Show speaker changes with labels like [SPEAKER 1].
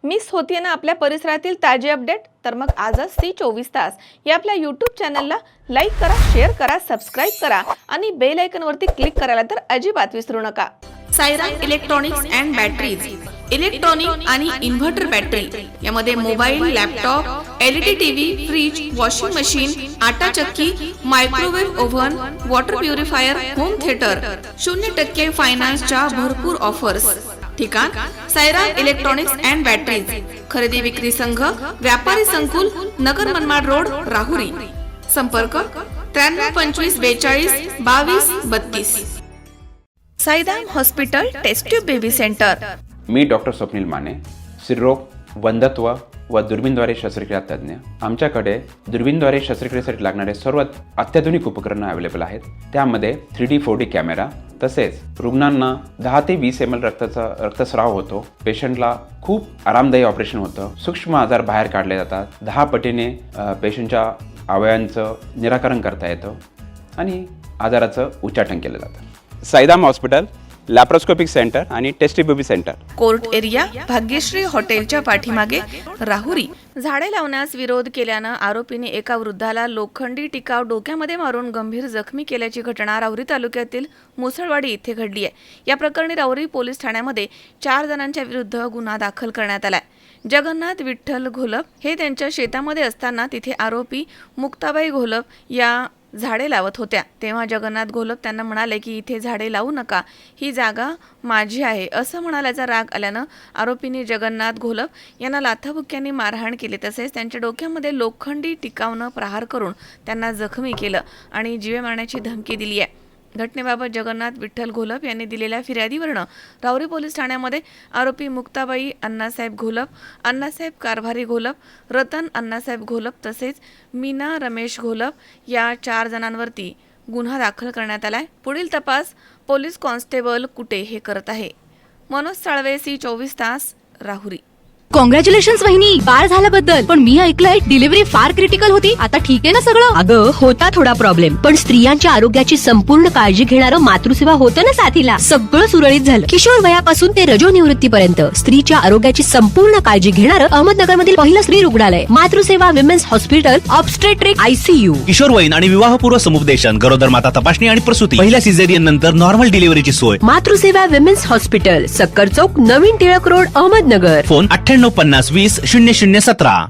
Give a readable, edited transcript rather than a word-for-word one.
[SPEAKER 1] Miss होतीये ना आपल्या परिसरातील ताजे अपडेट? तर मग आजच C24 तास या आपल्या YouTube चॅनलला लाईक करा, शेअर करा, सबस्क्राइब करा आणि बेल आयकॉनवरती क्लिक करायला तर अजिबात विसरू नका. Sairam electronics and batteries, electronic आणि इन्व्हर्टर बॅटरी यामध्ये mobile, laptop, LED TV, fridge, washing machine, आटा चक्की, microwave oven, water purifier, home theatre, 0% फायनान्सच्या भरपूर ऑफर्स. ठिकाण सायराम इलेक्ट्रॉनिक्स अँड बॅटरीज, खरेदी विक्री संघ, व्यापारी संकुल, नगर मनमाड रोड, राहुरी. संपर्क 93 25 42 22 32. Sairam hospital test tube baby centre.
[SPEAKER 2] मी डॉक्टर स्वप्नील माने, स्त्रीरोग, वंध्यत्व व दुर्बीणद्वारे शस्त्रक्रिया तज्ज्ञ. आमच्याकडे दुर्बीणद्वारे शस्त्रक्रियेसाठी लागणारे सर्व अत्याधुनिक उपकरणं अवेलेबल आहेत. त्यामध्ये 3D 4D कॅमेरा, तसेच रुग्णांना 10 ते 20 ml रक्तस्राव होतो. पेशंटला खूप आरामदायी ऑपरेशन होतं. सूक्ष्म आजार बाहेर काढले जातात. 10 पटीने पेशंटच्या अवयवांचं निराकरण करता येतं आणि आजाराचं उच्चाटन केलं जातं. सायराम हॉस्पिटल, लॅप्रोस्कोपिक सेंटर आणि test baby centre,
[SPEAKER 1] court area, Bhagyashree हॉटेलच्या पाठीमागे, राहुरी. झाडे लावण्यास विरोध केल्यानं आरोपीने एका वृद्धाला लोखंडी टिकाव डोक्यामध्ये मारून गंभीर जखमी केल्याची घटना राहुरी तालुक्यातील मुसळवाडी येथे घडली आहे. या प्रकरणी राहुरी पोलीस ठाण्यामध्ये 4 जणांच्या विरुद्ध गुन्हा दाखल करण्यात आलाय. जगन्नाथ विठ्ठल घोलप हे त्यांच्या शेतामध्ये असताना तिथे आरोपी मुक्ताबाई घोलप या झाडे लावत होत्या. तेव्हा जगन्नाथ घोलप त्यांना म्हणाले की इथे झाडे लावू नका, ही जागा माझी आहे असं म्हणाल्याचा राग आल्यानं आरोपींनी जगन्नाथ घोलप यांना लाथाबुक्क्यांनी मारहाण केली. तसेच त्यांच्या डोक्यामध्ये लोखंडी टिकावनं प्रहार करून त्यांना जखमी केलं आणि जीवे मारण्याची धमकी दिली आहे. घटनेबाबत जगन्नाथ विठ्ठल घोलप यांनी दिलेल्या फिर्यादीवरनं राहुरी पोलीस ठाण्यामध्ये आरोपी मुक्ताबाई अण्णासाहेब घोलप, अण्णासाहेब कारभारी घोलप, रतन अण्णासाहेब घोलप तसेच मीना रमेश घोलप या 4 जणांवरती गुन्हा दाखल करण्यात आलाय. पुढील तपास पोलीस कॉन्स्टेबल कुटे हे करत आहे. मनोज साळवे, C24 तास, राहुरी.
[SPEAKER 3] कॉंग्रॅच्युलेशन्स वहिनी, बाळ झाल्याबद्दल. पण मी ऐकलंय डिलिव्हरी फार क्रिटिकल होती. आता ठीक आहे ना सगळं?
[SPEAKER 4] अगं होता थोडा प्रॉब्लेम, पण स्त्रियांच्या आरोग्याची संपूर्ण काळजी घेणारं मातृसेवा होतं ना साथीला. सगळं सुरळीत झालं. किशोर वयापासून ते रजोनिवृत्तीपर्यंत स्त्रीच्या आरोग्याची संपूर्ण काळजी घेणारं अहमदनगर मधील पहिलं स्त्री रुग्णालय Matruseva women's hospital, obstetric ICU.
[SPEAKER 5] किशोरवयीन आणि विवाहपूर्व समुपदेशन, गरोदर माता तपासणी आणि प्रसूती, पहिल्या सिझेरियन नंतर नॉर्मल डिलिव्हरीची सोय.
[SPEAKER 4] मातृसेवा विमेन्स हॉस्पिटल, सक्कर चौक, नवीन टिळक रोड, अहमदनगर.
[SPEAKER 5] फोन 98 50 20 0017.